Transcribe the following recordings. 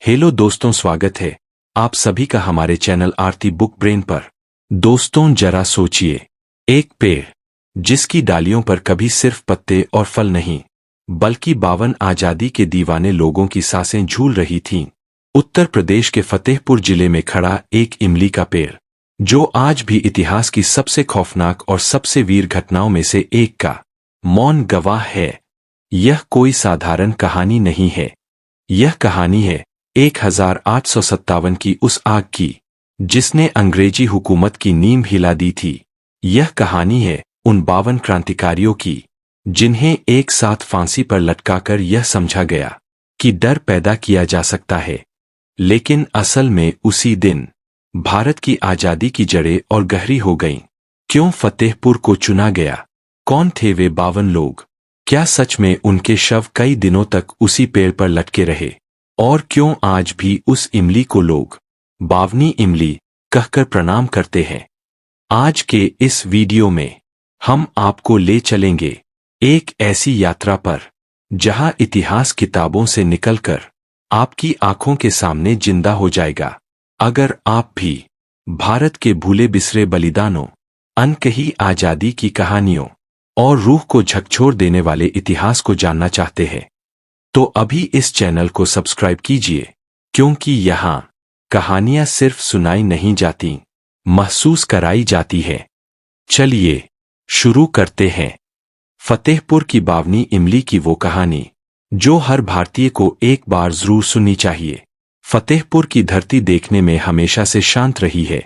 Hello दोस्तों, स्वागत है आप सभी का हमारे चैनल आरती बुक ब्रेन पर। दोस्तों जरा सोचिए, एक पेड़ जिसकी डालियों पर कभी सिर्फ पत्ते और फल नहीं बल्कि 52 आजादी के दीवाने लोगों की सांसें झूल रही थीं। उत्तर प्रदेश के फतेहपुर जिले में खड़ा एक इमली का पेड़, जो आज भी इतिहास की सबसे खौफनाक और सबसे वीर घटनाओं में से एक का मौन गवाह है। यह कोई साधारण कहानी नहीं है, यह कहानी है 1857 की उस आग की जिसने अंग्रेजी हुकूमत की नींव हिला दी थी। यह कहानी है उन 52 क्रांतिकारियों की जिन्हें एक साथ फांसी पर लटकाकर यह समझा गया कि डर पैदा किया जा सकता है, लेकिन असल में उसी दिन भारत की आजादी की जड़ें और गहरी हो गईं। क्यों फतेहपुर को चुना गया? कौन थे वे 52 लोग? क्या सच में उनके शव कई दिनों तक उसी पेड़ पर लटके रहे? और क्यों आज भी उस इमली को लोग बावनी इमली कहकर प्रणाम करते हैं? आज के इस वीडियो में हम आपको ले चलेंगे एक ऐसी यात्रा पर जहां इतिहास किताबों से निकलकर आपकी आंखों के सामने जिंदा हो जाएगा। अगर आप भी भारत के भूले बिसरे बलिदानों, अनकही आजादी की कहानियों और रूह को झकझोर देने वाले इतिहास को जानना चाहते हैं तो अभी इस चैनल को सब्सक्राइब कीजिए, क्योंकि यहाँ कहानियां सिर्फ सुनाई नहीं जाती, महसूस कराई जाती है। चलिए शुरू करते हैं फतेहपुर की बावनी इमली की वो कहानी जो हर भारतीय को एक बार जरूर सुननी चाहिए। फतेहपुर की धरती देखने में हमेशा से शांत रही है।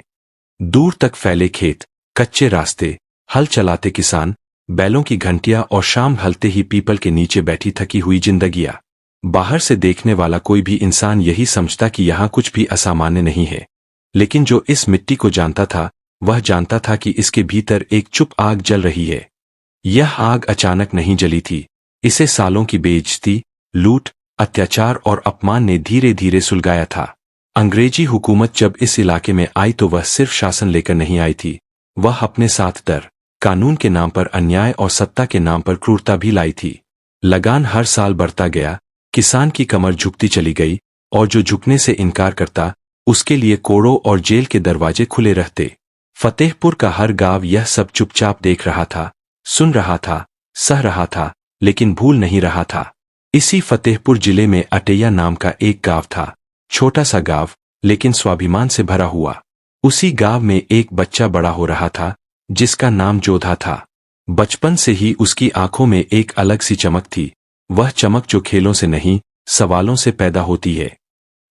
दूर तक फैले खेत, कच्चे रास्ते, हल चलाते किसान, बैलों की घंटियां और शाम ढलते ही पीपल के नीचे बैठी थकी हुई जिंदगियां। बाहर से देखने वाला कोई भी इंसान यही समझता कि यहाँ कुछ भी असामान्य नहीं है, लेकिन जो इस मिट्टी को जानता था वह जानता था कि इसके भीतर एक चुप आग जल रही है। यह आग अचानक नहीं जली थी, इसे सालों की बेइज्जती, लूट, अत्याचार और अपमान ने धीरे धीरे सुलगाया था। अंग्रेजी हुकूमत जब इस इलाके में आई तो वह सिर्फ शासन लेकर नहीं आई थी, वह अपने साथ डर, कानून के नाम पर अन्याय और सत्ता के नाम पर क्रूरता भी लाई थी। लगान हर साल बढ़ता गया, किसान की कमर झुकती चली गई और जो झुकने से इनकार करता उसके लिए कोड़ों और जेल के दरवाजे खुले रहते। फतेहपुर का हर गांव यह सब चुपचाप देख रहा था, सुन रहा था, सह रहा था, लेकिन भूल नहीं रहा था। इसी फतेहपुर जिले में अटैया नाम का एक गांव था, छोटा सा गांव लेकिन स्वाभिमान से भरा हुआ। उसी गांव में एक बच्चा बड़ा हो रहा था जिसका नाम जोधा था। बचपन से ही उसकी आंखों में एक अलग सी चमक थी, वह चमक जो खेलों से नहीं सवालों से पैदा होती है।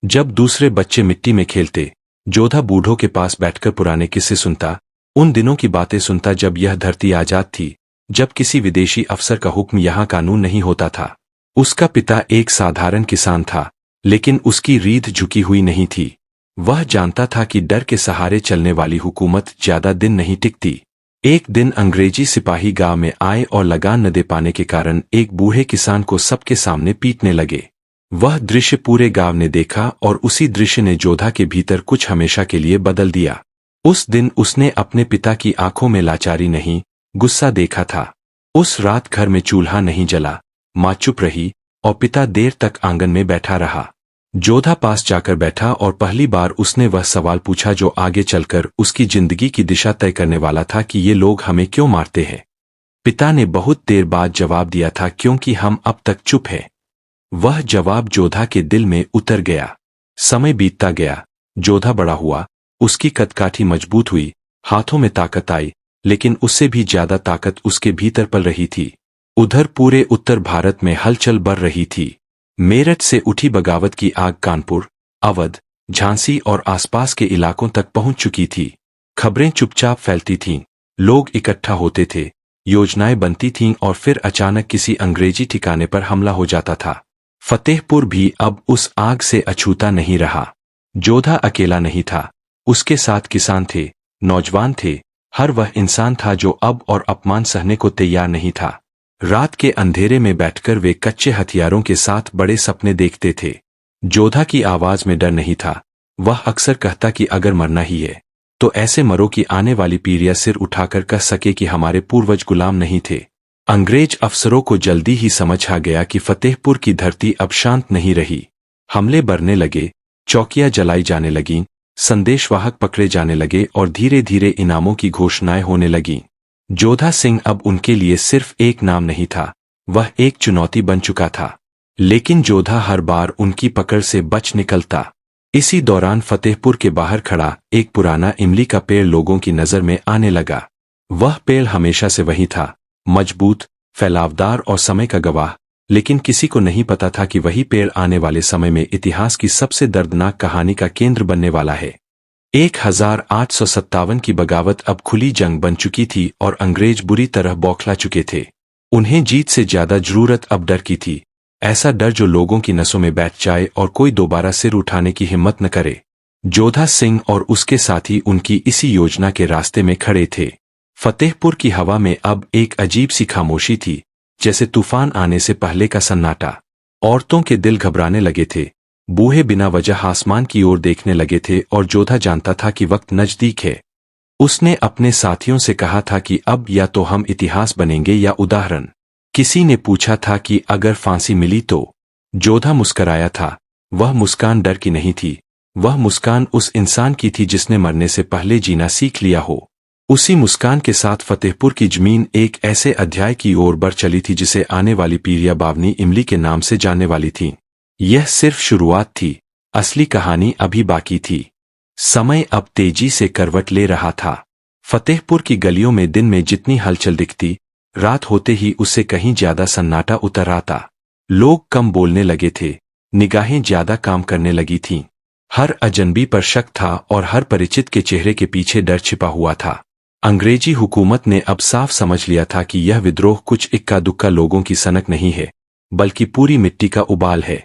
जब दूसरे बच्चे मिट्टी में खेलते, जोधा बूढ़ों के पास बैठकर पुराने किस्से सुनता, उन दिनों की बातें सुनता जब यह धरती आजाद थी, जब किसी विदेशी अफसर का हुक्म यहाँ कानून नहीं होता था। उसका पिता एक साधारण किसान था, लेकिन उसकी रीढ़ झुकी हुई नहीं थी। वह जानता था कि डर के सहारे चलने वाली हुकूमत ज्यादा दिन नहीं टिकती। एक दिन अंग्रेजी सिपाही गांव में आए और लगान न दे पाने के कारण एक बूढ़े किसान को सबके सामने पीटने लगे। वह दृश्य पूरे गांव ने देखा और उसी दृश्य ने जोधा के भीतर कुछ हमेशा के लिए बदल दिया। उस दिन उसने अपने पिता की आंखों में लाचारी नहीं, गुस्सा देखा था। उस रात घर में चूल्हा नहीं जला, माँ चुप रही और पिता देर तक आंगन में बैठा रहा। जोधा पास जाकर बैठा और पहली बार उसने वह सवाल पूछा जो आगे चलकर उसकी जिंदगी की दिशा तय करने वाला था कि ये लोग हमें क्यों मारते हैं। पिता ने बहुत देर बाद जवाब दिया था, क्योंकि हम अब तक चुप हैं। वह जवाब जोधा के दिल में उतर गया। समय बीतता गया, जोधा बड़ा हुआ, उसकी कदकाठी मजबूत हुई, हाथों में ताकत आई, लेकिन उससे भी ज्यादा ताकत उसके भीतर पल रही थी। उधर पूरे उत्तर भारत में हलचल बढ़ रही थी। मेरठ से उठी बगावत की आग कानपुर, अवध, झांसी और आसपास के इलाकों तक पहुंच चुकी थी। खबरें चुपचाप फैलती थीं, लोग इकट्ठा होते थे, योजनाएं बनती थीं और फिर अचानक किसी अंग्रेजी ठिकाने पर हमला हो जाता था। फतेहपुर भी अब उस आग से अछूता नहीं रहा। जोधा अकेला नहीं था, उसके साथ किसान थे, नौजवान थे, हर वह इंसान था जो अब और अपमान सहने को तैयार नहीं था। रात के अंधेरे में बैठकर वे कच्चे हथियारों के साथ बड़े सपने देखते थे। जोधा की आवाज में डर नहीं था, वह अक्सर कहता कि अगर मरना ही है तो ऐसे मरो कि आने वाली पीढ़ियां सिर उठाकर कह सके कि हमारे पूर्वज गुलाम नहीं थे। अंग्रेज अफसरों को जल्दी ही समझ आ गया कि फतेहपुर की धरती अब शांत नहीं रही। हमले बढ़ने लगे, चौकियां जलाई जाने लगीं, संदेशवाहक पकड़े जाने लगे और धीरे धीरे इनामों की घोषणाएं होने लगीं। जोधा सिंह अब उनके लिए सिर्फ एक नाम नहीं था, वह एक चुनौती बन चुका था। लेकिन जोधा हर बार उनकी पकड़ से बच निकलता। इसी दौरान फतेहपुर के बाहर खड़ा एक पुराना इमली का पेड़ लोगों की नजर में आने लगा। वह पेड़ हमेशा से वही था, मजबूत, फैलावदार और समय का गवाह, लेकिन किसी को नहीं पता था कि वही पेड़ आने वाले समय में इतिहास की सबसे दर्दनाक कहानी का केंद्र बनने वाला है। 1857 की बगावत अब खुली जंग बन चुकी थी और अंग्रेज बुरी तरह बौखला चुके थे। उन्हें जीत से ज्यादा जरूरत अब डर की थी, ऐसा डर जो लोगों की नसों में बैठ जाए और कोई दोबारा सिर उठाने की हिम्मत न करे। जोधा सिंह और उसके साथी उनकी इसी योजना के रास्ते में खड़े थे। फतेहपुर की हवा में अब एक अजीब सी खामोशी थी, जैसे तूफान आने से पहले का सन्नाटा। औरतों के दिल घबराने लगे थे, बूढ़े बिना वजह आसमान की ओर देखने लगे थे और जोधा जानता था कि वक्त नजदीक है। उसने अपने साथियों से कहा था कि अब या तो हम इतिहास बनेंगे या उदाहरण। किसी ने पूछा था कि अगर फांसी मिली तो? जोधा मुस्कराया था। वह मुस्कान डर की नहीं थी, वह मुस्कान उस इंसान की थी जिसने मरने से पहले जीना सीख लिया हो। उसी मुस्कान के साथ फतेहपुर की जमीन एक ऐसे अध्याय की ओर बढ़ चली थी जिसे आने वाली पीढ़ियां बावनी इमली के नाम से जानने वाली थीं। यह सिर्फ शुरुआत थी, असली कहानी अभी बाकी थी। समय अब तेजी से करवट ले रहा था। फतेहपुर की गलियों में दिन में जितनी हलचल दिखती, रात होते ही उससे कहीं ज्यादा सन्नाटा उतर आता। लोग कम बोलने लगे थे, निगाहें ज्यादा काम करने लगी थीं। हर अजनबी पर शक था और हर परिचित के चेहरे के पीछे डर छिपा हुआ था। अंग्रेजी हुकूमत ने अब साफ समझ लिया था कि यह विद्रोह कुछ इक्का दुक्का लोगों की सनक नहीं है, बल्कि पूरी मिट्टी का उबाल है।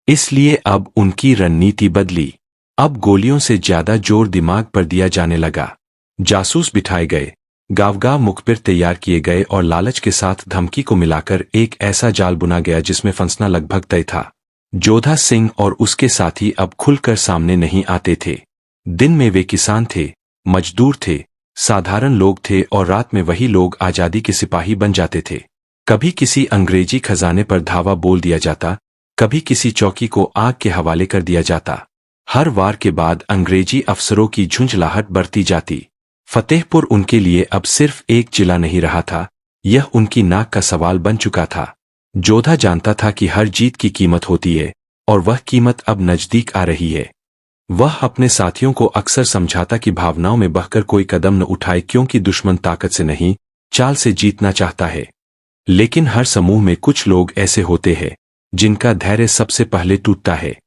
इसलिए अब उनकी रणनीति बदली। अब गोलियों से ज्यादा जोर दिमाग पर दिया जाने लगा। जासूस बिठाए गए, गाँव-गाँव मुखबिर तैयार किए गए और लालच के साथ धमकी को मिलाकर एक ऐसा जाल बुना गया जिसमें फंसना लगभग तय था। जोधा सिंह और उसके साथी अब खुलकर सामने नहीं आते थे। दिन में वे किसान थे, मजदूर थे, साधारण लोग थे और रात में वही लोग आजादी के सिपाही बन जाते थे। कभी किसी अंग्रेजी खजाने पर धावा बोल दिया जाता, कभी किसी चौकी को आग के हवाले कर दिया जाता। हर वार के बाद अंग्रेजी अफसरों की झुंझलाहट बढ़ती जाती। फतेहपुर उनके लिए अब सिर्फ एक जिला नहीं रहा था, यह उनकी नाक का सवाल बन चुका था। जोधा जानता था कि हर जीत की कीमत होती है और वह कीमत अब नजदीक आ रही है। वह अपने साथियों को अक्सर समझाता कि भावनाओं में बहकर कोई कदम न उठाए, क्योंकि दुश्मन ताकत से नहीं, चाल से जीतना चाहता है। लेकिन हर समूह में कुछ लोग ऐसे होते हैं जिनका धैर्य सबसे पहले टूटता है।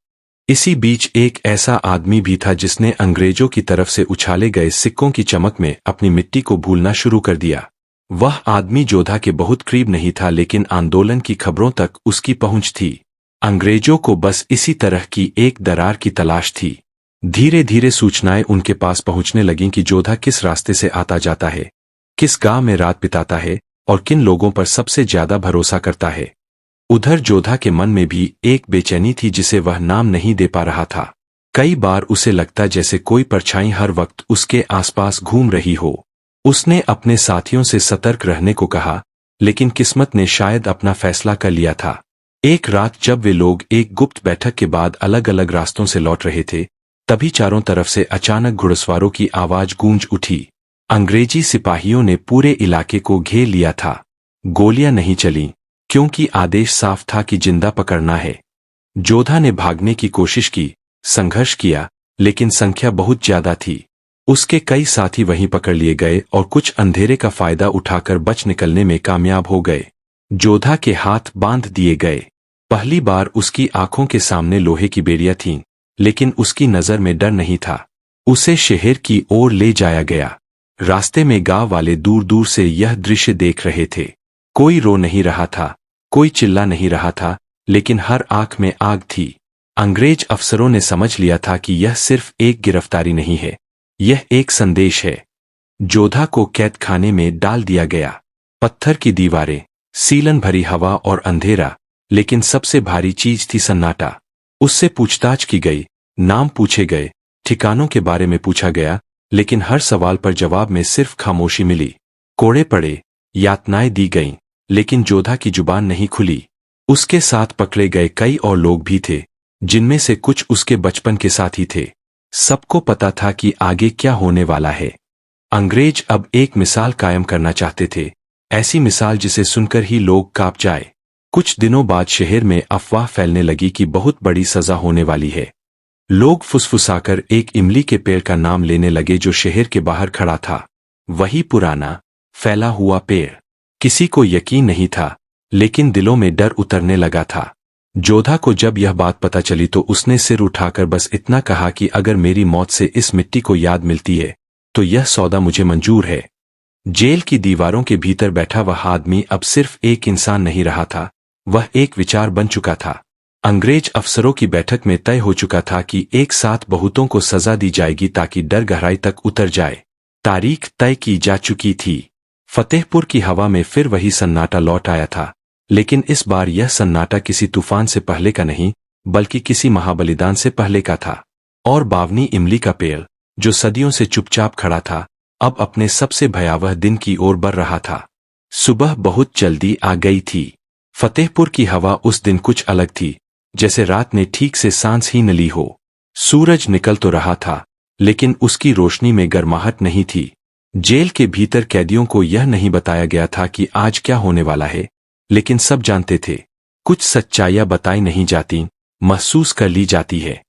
इसी बीच एक ऐसा आदमी भी था जिसने अंग्रेजों की तरफ से उछाले गए सिक्कों की चमक में अपनी मिट्टी को भूलना शुरू कर दिया। वह आदमी जोधा के बहुत करीब नहीं था, लेकिन आंदोलन की खबरों तक उसकी पहुंच थी। अंग्रेजों को बस इसी तरह की एक दरार की तलाश थी। धीरे धीरे सूचनाएं उनके पास पहुंचने लगीं कि जोधा किस रास्ते से आता जाता है, किस गांव में रात बिताता है और किन लोगों पर सबसे ज्यादा भरोसा करता है। उधर जोधा के मन में भी एक बेचैनी थी जिसे वह नाम नहीं दे पा रहा था। कई बार उसे लगता जैसे कोई परछाई हर वक्त उसके आसपास घूम रही हो। उसने अपने साथियों से सतर्क रहने को कहा, लेकिन किस्मत ने शायद अपना फैसला कर लिया था। एक रात जब वे लोग एक गुप्त बैठक के बाद अलग अलग रास्तों से लौट रहे थे, तभी चारों तरफ से अचानक घुड़सवारों की आवाज गूंज उठी। अंग्रेजी सिपाहियों ने पूरे इलाके को घेर लिया था। गोलियां नहीं चलीं, क्योंकि आदेश साफ था कि जिंदा पकड़ना है। जोधा ने भागने की कोशिश की, संघर्ष किया, लेकिन संख्या बहुत ज्यादा थी। उसके कई साथी वहीं पकड़ लिए गए और कुछ अंधेरे का फायदा उठाकर बच निकलने में कामयाब हो गए। जोधा के हाथ बांध दिए गए। पहली बार उसकी आंखों के सामने लोहे की बेड़ियां थीं, लेकिन उसकी नजर में डर नहीं था। उसे शहर की ओर ले जाया गया। रास्ते में गांव वाले दूर दूर से यह दृश्य देख रहे थे। कोई रो नहीं रहा था, कोई चिल्ला नहीं रहा था, लेकिन हर आंख में आग थी। अंग्रेज अफसरों ने समझ लिया था कि यह सिर्फ एक गिरफ्तारी नहीं है, यह एक संदेश है। जोधा को कैद खाने में डाल दिया गया। पत्थर की दीवारें, सीलन भरी हवा और अंधेरा, लेकिन सबसे भारी चीज थी सन्नाटा। उससे पूछताछ की गई, नाम पूछे गए, ठिकानों के बारे में पूछा गया, लेकिन हर सवाल पर जवाब में सिर्फ खामोशी मिली। कोड़े पड़े, यातनाएं दी गईं, लेकिन जोधा की जुबान नहीं खुली। उसके साथ पकड़े गए कई और लोग भी थे, जिनमें से कुछ उसके बचपन के साथी थे। सबको पता था कि आगे क्या होने वाला है। अंग्रेज अब एक मिसाल कायम करना चाहते थे, ऐसी मिसाल जिसे सुनकर ही लोग कांप जाए। कुछ दिनों बाद शहर में अफवाह फैलने लगी कि बहुत बड़ी सजा होने वाली है। लोग फुसफुसाकर एक इमली के पेड़ का नाम लेने लगे जो शहर के बाहर खड़ा था। वही पुराना फैला हुआ पेड़। किसी को यकीन नहीं था, लेकिन दिलों में डर उतरने लगा था। जोधा को जब यह बात पता चली तो उसने सिर उठाकर बस इतना कहा कि अगर मेरी मौत से इस मिट्टी को याद मिलती है तो यह सौदा मुझे मंजूर है। जेल की दीवारों के भीतर बैठा वह आदमी अब सिर्फ एक इंसान नहीं रहा था, वह एक विचार बन चुका था। अंग्रेज अफसरों की बैठक में तय हो चुका था कि एक साथ बहुतों को सजा दी जाएगी ताकि डर गहराई तक उतर जाए। तारीख तय की जा चुकी थी। फतेहपुर की हवा में फिर वही सन्नाटा लौट आया था, लेकिन इस बार यह सन्नाटा किसी तूफान से पहले का नहीं, बल्कि किसी महाबलिदान से पहले का था। और बावनी इमली का पेड़, जो सदियों से चुपचाप खड़ा था, अब अपने सबसे भयावह दिन की ओर बढ़ रहा था। सुबह बहुत जल्दी आ गई थी। फतेहपुर की हवा उस दिन कुछ अलग थी, जैसे रात ने ठीक से सांस ही न ली हो। सूरज निकल तो रहा था, लेकिन उसकी रोशनी में गर्माहट नहीं थी। जेल के भीतर कैदियों को यह नहीं बताया गया था कि आज क्या होने वाला है, लेकिन सब जानते थे। कुछ सच्चाइयां बताई नहीं जाती, महसूस कर ली जाती है।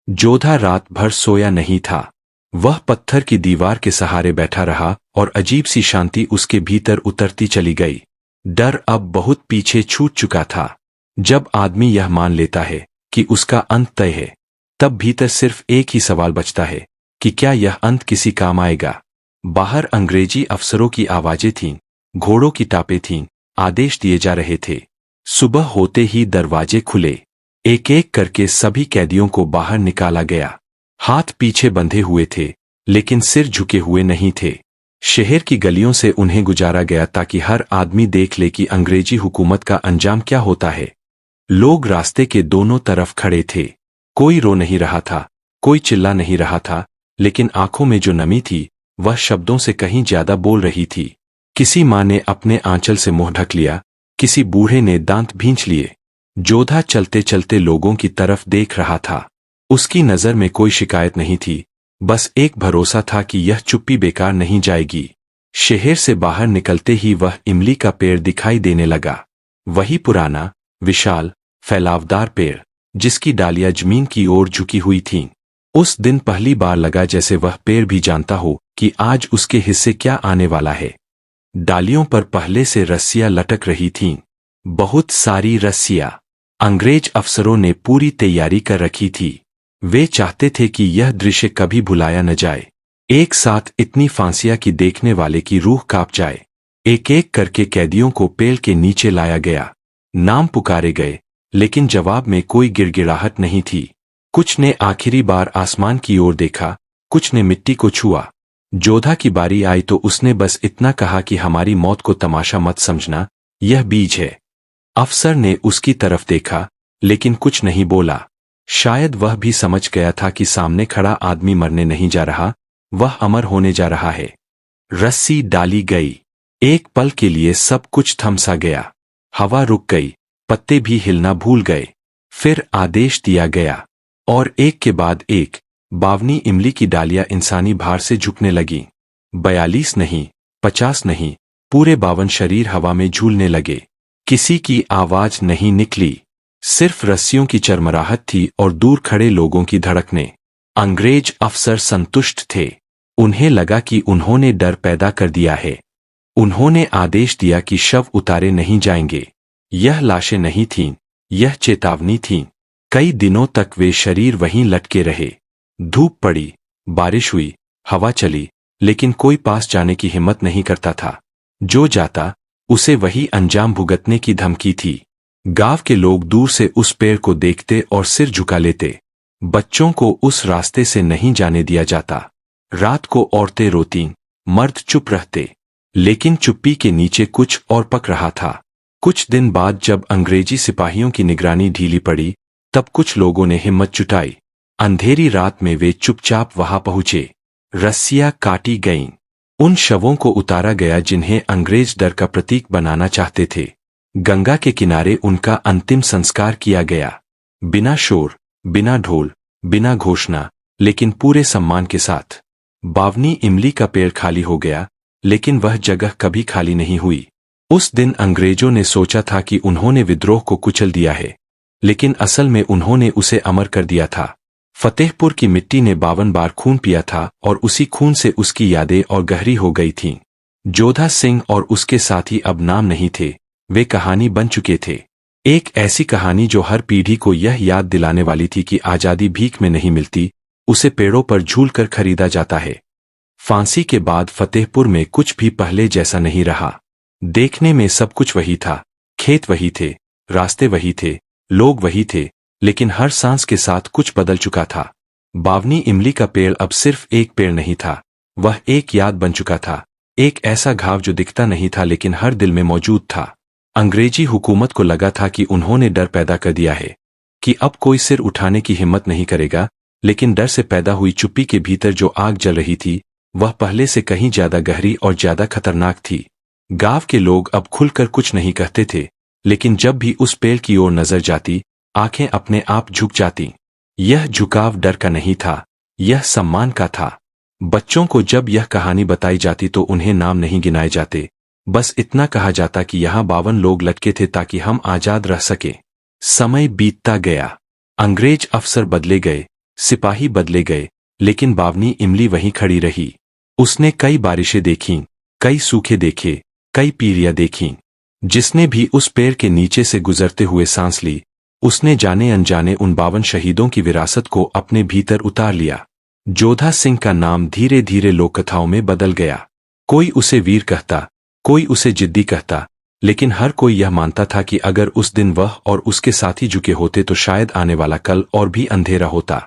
जोधा रात भर सोया नहीं था। वह पत्थर की दीवार के सहारे बैठा रहा और अजीब सी शांति उसके भीतर उतरती चली गई। डर अब बहुत पीछे छूट चुका था। जब आदमी यह मान लेता है कि उसका अंत तय है, तब भीतर सिर्फ एक ही सवाल बचता है कि क्या यह अंत किसी काम आएगा। बाहर अंग्रेजी अफसरों की आवाजें थीं, घोड़ों की टापें थीं, आदेश दिए जा रहे थे। सुबह होते ही दरवाजे खुले। एक एक करके सभी कैदियों को बाहर निकाला गया। हाथ पीछे बंधे हुए थे, लेकिन सिर झुके हुए नहीं थे। शहर की गलियों से उन्हें गुजारा गया ताकि हर आदमी देख ले कि अंग्रेजी हुकूमत का अंजाम क्या होता है। लोग रास्ते के दोनों तरफ खड़े थे। कोई रो नहीं रहा था, कोई चिल्ला नहीं रहा था, लेकिन आंखों में जो नमी थी वह शब्दों से कहीं ज्यादा बोल रही थी। किसी माँ ने अपने आंचल से मुंह ढक लिया, किसी बूढ़े ने दांत भींच लिए। जोधा चलते चलते लोगों की तरफ देख रहा था। उसकी नजर में कोई शिकायत नहीं थी, बस एक भरोसा था कि यह चुप्पी बेकार नहीं जाएगी। शहर से बाहर निकलते ही वह इमली का पेड़ दिखाई देने लगा। वही पुराना, विशाल, फैलावदार पेड़, जिसकी डालियां जमीन की ओर झुकी हुई थीं। उस दिन पहली बार लगा जैसे वह पेड़ भी जानता हो कि आज उसके हिस्से क्या आने वाला है। डालियों पर पहले से रस्सियां लटक रही थीं, बहुत सारी रस्सियां। अंग्रेज अफसरों ने पूरी तैयारी कर रखी थी। वे चाहते थे कि यह दृश्य कभी भुलाया न जाए। एक साथ इतनी फांसियां कि देखने वाले की रूह कांप जाए। एक एक करके कैदियों को पेड़ के नीचे लाया गया। नाम पुकारे गए, लेकिन जवाब में कोई गिड़गिड़ाहट नहीं थी। कुछ ने आखिरी बार आसमान की ओर देखा, कुछ ने मिट्टी को छुआ। जोधा की बारी आई तो उसने बस इतना कहा कि हमारी मौत को तमाशा मत समझना, यह बीज है। अफसर ने उसकी तरफ देखा, लेकिन कुछ नहीं बोला। शायद वह भी समझ गया था कि सामने खड़ा आदमी मरने नहीं जा रहा, वह अमर होने जा रहा है। रस्सी डाली गई। एक पल के लिए सब कुछ थम सा गया। हवा रुक गई, पत्ते भी हिलना भूल गए। फिर आदेश दिया गया, और एक के बाद एक बावनी इमली की डालियां इंसानी भार से झुकने लगीं। 42 नहीं, 50 नहीं, पूरे 52 शरीर हवा में झूलने लगे। किसी की आवाज नहीं निकली, सिर्फ रस्सियों की चरमराहट थी और दूर खड़े लोगों की धड़कनें। अंग्रेज अफसर संतुष्ट थे। उन्हें लगा कि उन्होंने डर पैदा कर दिया है। उन्होंने आदेश दिया कि शव उतारे नहीं जाएंगे। यह लाशें नहीं थीं, यह चेतावनी थीं। कई दिनों तक वे शरीर वहीं लटके रहे। धूप पड़ी, बारिश हुई, हवा चली, लेकिन कोई पास जाने की हिम्मत नहीं करता था। जो जाता, उसे वही अंजाम भुगतने की धमकी थी। गांव के लोग दूर से उस पेड़ को देखते और सिर झुका लेते। बच्चों को उस रास्ते से नहीं जाने दिया जाता। रात को औरतें रोतीं, मर्द चुप रहते, लेकिन चुप्पी के नीचे कुछ और पक रहा था। कुछ दिन बाद जब अंग्रेजी सिपाहियों की निगरानी ढीली पड़ी, तब कुछ लोगों ने हिम्मत जुटाई। अंधेरी रात में वे चुपचाप वहां पहुंचे। रस्सियां काटी गईं। उन शवों को उतारा गया जिन्हें अंग्रेज डर का प्रतीक बनाना चाहते थे। गंगा के किनारे उनका अंतिम संस्कार किया गया, बिना शोर, बिना ढोल, बिना घोषणा, लेकिन पूरे सम्मान के साथ। बावनी इमली का पेड़ खाली हो गया, लेकिन वह जगह कभी खाली नहीं हुई। उस दिन अंग्रेजों ने सोचा था कि उन्होंने विद्रोह को कुचल दिया है, लेकिन असल में उन्होंने उसे अमर कर दिया था। फतेहपुर की मिट्टी ने 52 बार खून पिया था और उसी खून से उसकी यादें और गहरी हो गई थीं। जोधा सिंह और उसके साथी अब नाम नहीं थे, वे कहानी बन चुके थे। एक ऐसी कहानी जो हर पीढ़ी को यह याद दिलाने वाली थी कि आजादी भीख में नहीं मिलती, उसे पेड़ों पर झूलकर खरीदा जाता है। फांसी के बाद फतेहपुर में कुछ भी पहले जैसा नहीं रहा। देखने में सब कुछ वही था, खेत वही थे, रास्ते वही थे, लोग वही थे, लेकिन हर सांस के साथ कुछ बदल चुका था। बावनी इमली का पेड़ अब सिर्फ एक पेड़ नहीं था, वह एक याद बन चुका था, एक ऐसा घाव जो दिखता नहीं था लेकिन हर दिल में मौजूद था। अंग्रेजी हुकूमत को लगा था कि उन्होंने डर पैदा कर दिया है, कि अब कोई सिर उठाने की हिम्मत नहीं करेगा, लेकिन डर से पैदा हुई चुप्पी के भीतर जो आग जल रही थी, वह पहले से कहीं ज्यादा गहरी और ज्यादा खतरनाक थी। गांव के लोग अब खुलकर कुछ नहीं कहते थे, लेकिन जब भी उस पेड़ की ओर नजर जाती, आंखें अपने आप झुक जाती। यह झुकाव डर का नहीं था, यह सम्मान का था। बच्चों को जब यह कहानी बताई जाती तो उन्हें नाम नहीं गिनाए जाते, बस इतना कहा जाता कि यहाँ 52 लोग लटके थे ताकि हम आजाद रह सके। समय बीतता गया, अंग्रेज अफसर बदले गए, सिपाही बदले गए, लेकिन बावनी इमली वहीं खड़ी रही। उसने कई बारिशें देखीं, कई सूखे देखे, कई पीढ़ियां देखीं। जिसने भी उस पेड़ के नीचे से गुजरते हुए सांस ली, उसने जाने अनजाने उन 52 शहीदों की विरासत को अपने भीतर उतार लिया। जोधा सिंह का नाम धीरे धीरे लोककथाओं में बदल गया। कोई उसे वीर कहता, कोई उसे जिद्दी कहता, लेकिन हर कोई यह मानता था कि अगर उस दिन वह और उसके साथी झुके होते तो शायद आने वाला कल और भी अंधेरा होता।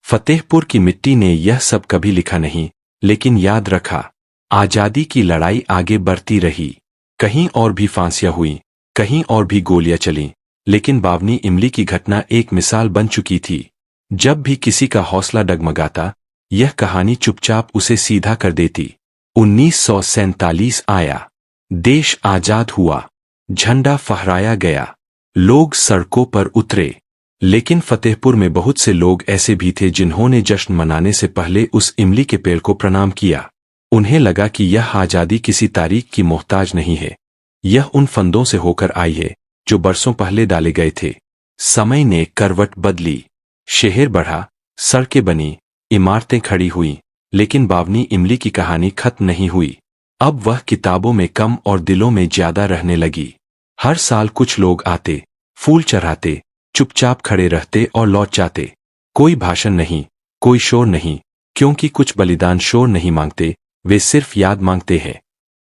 फतेहपुर की मिट्टी ने यह सब कभी लिखा नहीं, लेकिन याद रखा। आजादी की लड़ाई आगे बढ़ती रही, कहीं और भी फांसियां हुईं, कहीं और भी गोलियां चलीं, लेकिन बावनी इमली की घटना एक मिसाल बन चुकी थी। जब भी किसी का हौसला डगमगाता, यह कहानी चुपचाप उसे सीधा कर देती। 1947 आया, देश आजाद हुआ, झंडा फहराया गया, लोग सड़कों पर उतरे, लेकिन फतेहपुर में बहुत से लोग ऐसे भी थे जिन्होंने जश्न मनाने से पहले उस इमली के पेड़ को प्रणाम किया। उन्हें लगा कि यह आजादी किसी तारीख की मोहताज नहीं है, यह उन फंदों से होकर आई है जो बरसों पहले डाले गए थे। समय ने करवट बदली, शहर बढ़ा, सड़कें बनी, इमारतें खड़ी हुईं, लेकिन बावनी इमली की कहानी खत्म नहीं हुई। अब वह किताबों में कम और दिलों में ज्यादा रहने लगी। हर साल कुछ लोग आते, फूल चढ़ाते, चुपचाप खड़े रहते और लौट जाते। कोई भाषण नहीं, कोई शोर नहीं, क्योंकि कुछ बलिदान शोर नहीं मांगते, वे सिर्फ याद मांगते हैं।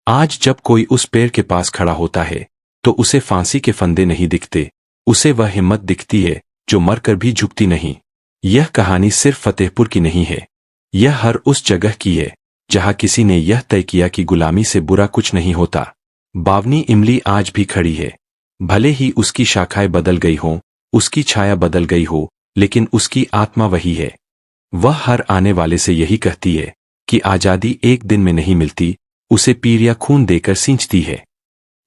आज जब कोई उस पेड़ के पास खड़ा होता है, तो उसे फांसी के फंदे नहीं दिखते, उसे वह हिम्मत दिखती है जो मरकर भी झुकती नहीं। यह कहानी सिर्फ फतेहपुर की नहीं है, यह हर उस जगह की है जहां किसी ने यह तय किया कि गुलामी से बुरा कुछ नहीं होता। बावनी इमली आज भी खड़ी है, भले ही उसकी शाखाएं बदल गई हों, उसकी छाया बदल गई हो, लेकिन उसकी आत्मा वही है। वह हर आने वाले से यही कहती है कि आजादी एक दिन में नहीं मिलती, उसे पीढ़ियां खून देकर सींचती है।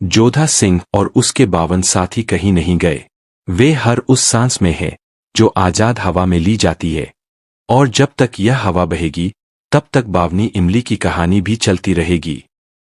जोधा सिंह और उसके 52 साथी कहीं नहीं गए, वे हर उस सांस में है जो आजाद हवा में ली जाती है। और जब तक यह हवा बहेगी, तब तक बावनी इमली की कहानी भी चलती रहेगी।